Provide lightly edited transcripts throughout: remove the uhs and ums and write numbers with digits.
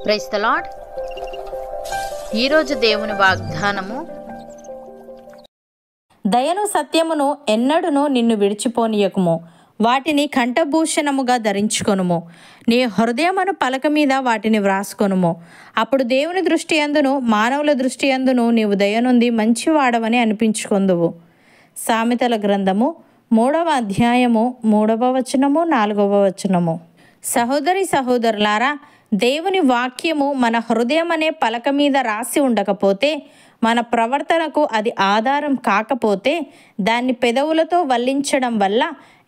Praise the lord. ఈరోజు దేవుని వాగ్దానము, దయను సత్యమును ఎన్నడును నిన్ను విడిచిపోనీయకుము, వాటిని కంఠభూషణముగా ధరించుకొనుము, నీ హృదయమును పలక మీద వాటిని వ్రాసుకొనుము. అప్పుడు దేవుని దృష్టి యందును మానవుల దృష్టి యందును నీవు దయనుంది మంచివాడవని అనిపించుకొందువు. సామెతల గ్రంథము 3వ అధ్యాయము 3వ వచనము 4వ వచనము. సహోదరి సహోదరులారా, దేవుని వాక్యము మన హృదయం అనే పలక మీద రాసి ఉండకపోతే, మన ప్రవర్తనకు అది ఆధారం కాకపోతే, దాన్ని పెదవులతో వల్లించడం వల్ల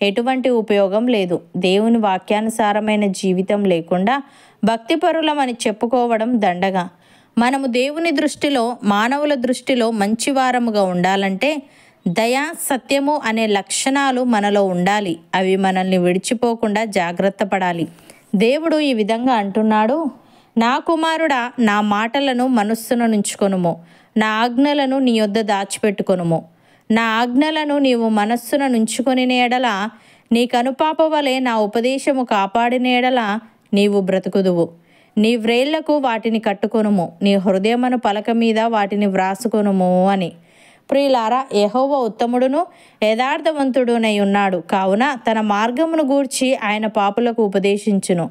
ఎటువంటి ఉపయోగం లేదు. దేవుని వాక్యానుసారమైన జీవితం లేకుండా భక్తిపరులమని చెప్పుకోవడం దండగా. మనము దేవుని దృష్టిలో మానవుల దృష్టిలో మంచివారముగా ఉండాలంటే దయ సత్యము అనే లక్షణాలు మనలో ఉండాలి. అవి మనల్ని విడిచిపోకుండా జాగ్రత్త పడాలి. దేవుడు ఈ విధంగా అంటున్నాడు, నా కుమారుడా, నా మాటలను మనస్సున నుంచుకొనుము, నా ఆజ్ఞలను నీ యొద్ద దాచిపెట్టుకొనుము. నా ఆజ్ఞలను నీవు మనస్సున నుంచుకొని ఎడల, నీ కనుపాప వలె నా ఉపదేశము కాపాడిన ఎడల నీవు బ్రతుకుదువు. నీ వ్రేళ్లకు వాటిని కట్టుకొనుము, నీ హృదయమును పలక మీద వాటిని వ్రాసుకొనుము అని. ప్రియులారా, యెహోవా ఉత్తముడును యథార్థవంతుడునై ఉన్నాడు. కావున తన మార్గమును గూర్చి ఆయన పాపులకు ఉపదేశించును.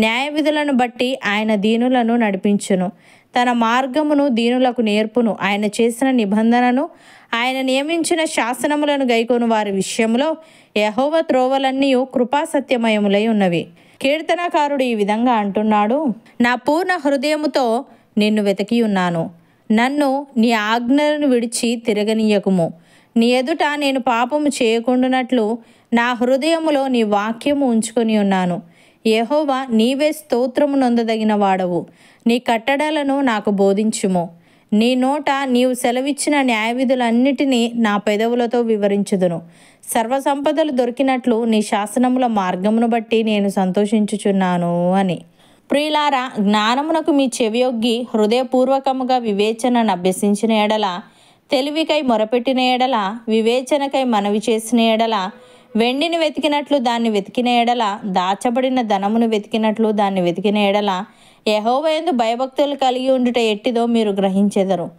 న్యాయ విధులను బట్టి ఆయన దీనులను నడిపించును. తన మార్గమును దీనులకు నేర్పును. ఆయన చేసిన నిబంధనను, ఆయన నియమించిన శాసనములను గైకొను వారి విషయంలో యెహోవా త్రోవలన్నీ కృపా సత్యమయములై ఉన్నవి. కీర్తనకారుడు ఈ విధంగా అంటున్నాడు, నా పూర్ణ హృదయముతో నిన్ను వెతికి ఉన్నాను, నన్ను నీ ఆజ్ఞలను విడిచి తిరగనీయకుము. నీ ఎదుట నేను పాపము చేయకుండానట్లు నా హృదయములో నీ వాక్యము ఉంచుకొని ఉన్నాను. యెహోవా, నీవే స్తోత్రము నొందదగిన వాడవు. నీ కట్టడలను నాకు బోధించుము. నీ నోట నీవు సెలవిచ్చిన న్యాయవిధులన్నిటినీ నా పెదవులతో వివరించుదును. సర్వసంపదలు దొరికినట్లు నీ శాసనముల మార్గమును బట్టి నేను సంతోషించుచున్నాను అని. ప్రియులారా, జ్ఞానమునకు మీ చెవియొగ్గి హృదయపూర్వకముగా వివేచనను అభ్యసించిన ఎడల, తెలివికై మొరపెట్టిన ఎడల, వివేచనకై మనవి చేసిన ఎడల, వెండిని వెతికినట్లు దాన్ని వెతికిన ఎడల, దాచబడిన ధనమును వెతికినట్లు దాన్ని వెతికిన ఎడల, యెహోవా యందు భయభక్తులు కలిగి ఉండుట ఎట్టిదో మీరు గ్రహించెదరు.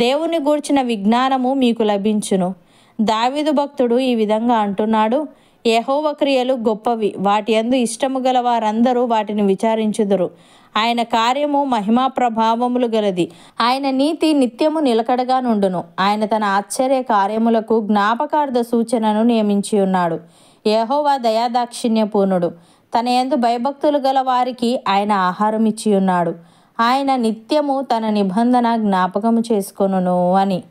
దేవుని గూర్చిన విజ్ఞానము మీకు లభించును. దావీదు భక్తుడు ఈ విధంగా అంటున్నాడు, యెహోవా క్రియలు గొప్పవి, వాటి యందు ఇష్టము గల వారందరూ వాటిని విచారించుదురు. ఆయన కార్యము మహిమా ప్రభావములు గలది, ఆయన నీతి నిత్యము నిలకడగా నుండును. ఆయన తన ఆశ్చర్య కార్యములకు జ్ఞాపకార్థ సూచనను నియమించి ఉన్నాడు. యెహోవా దయాదాక్షిణ్యపూర్ణుడు, తన యందు భయభక్తులు గల వారికి ఆయన ఆహారం ఇచ్చి ఉన్నాడు. ఆయన నిత్యము తన నిబంధన జ్ఞాపకము చేసుకొనును అని.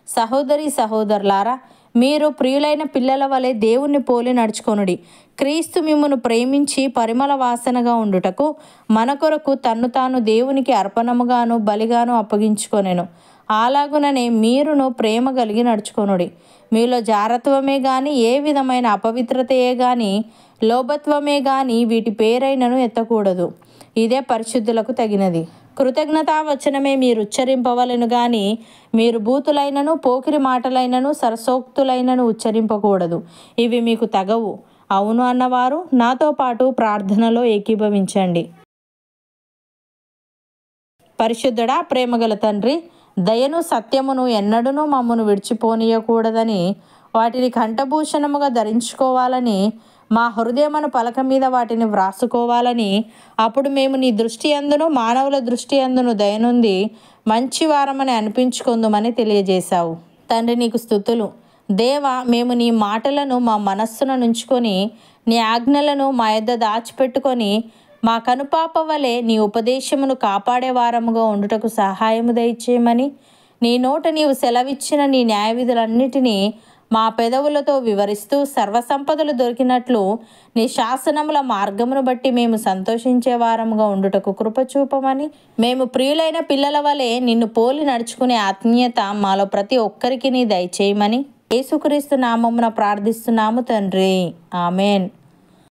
సహోదరి సహోదరులారా, మీరు ప్రియులైన పిల్లల వలె దేవుణ్ణి పోలి నడుచుకొనుడి. క్రీస్తు మిమ్మును ప్రేమించి పరిమళ వాసనగా ఉండుటకు మన కొరకు తన్ను తాను దేవునికి అర్పణముగాను బలిగాను అప్పగించుకొనెను. అలాగుననే మీరును ప్రేమ కలిగి నడుచుకొనుడి. మీలో జారత్వమే గాని, ఏ విధమైన అపవిత్రతయే గాని, లోభత్వమే గాని వీటి పేరైనను ఎత్తకూడదు. ఇదే పరిశుద్ధులకు తగినది. కృతజ్ఞతావచనమే మీరు ఉచ్చరింపవలెను గాని, మీరు బూతులైనను పోకిరి మాటలైనను సరసోక్తులైనను ఉచ్చరింపకూడదు. ఇవి మీకు తగవు. అవును అన్నవారు నాతో పాటు ప్రార్థనలో ఏకీభవించండి. పరిశుద్ధుడా, ప్రేమగల తండ్రి, దయను సత్యమును ఎన్నడూనూ మమ్మను విడిచిపోనీయకూడదని, వాటిని కంఠభూషణముగా ధరించుకోవాలని, మా హృదయమును పలక మీద వాటిని వ్రాసుకోవాలని, అప్పుడు మేము నీ దృష్టి యందును మానవుల దృష్టి యందును దయనుంది మంచివారమని అనిపించుకుందుమని తెలియజేశావు. తండ్రి, నీకు స్తుతులు. దేవా, మేము నీ మాటలను మా మనస్సున నుంచుకొని, నీ ఆజ్ఞలను మా యొద్ద దాచిపెట్టుకొని, మా కనుపాప వలె నీ ఉపదేశమును కాపాడే వారముగా ఉండుటకు సహాయము దయచేయమని, నీ నోట నీవు సెలవిచ్చిన నీ న్యాయవిధులన్నిటినీ మా పెదవులతో వివరిస్తూ, సర్వసంపదలు దొరికినట్లు నీ శాసనముల మార్గమును బట్టి మేము సంతోషించే వారముగా ఉండుటకు కృపచూపమని, మేము ప్రియులైన పిల్లల వలె నిన్ను పోలి నడుచుకునే ఆత్మీయత మాలో ప్రతి ఒక్కరికి నీ దయచేయమని యేసుక్రీస్తు నామమున ప్రార్థిస్తున్నాము తండ్రి. ఆమెన్.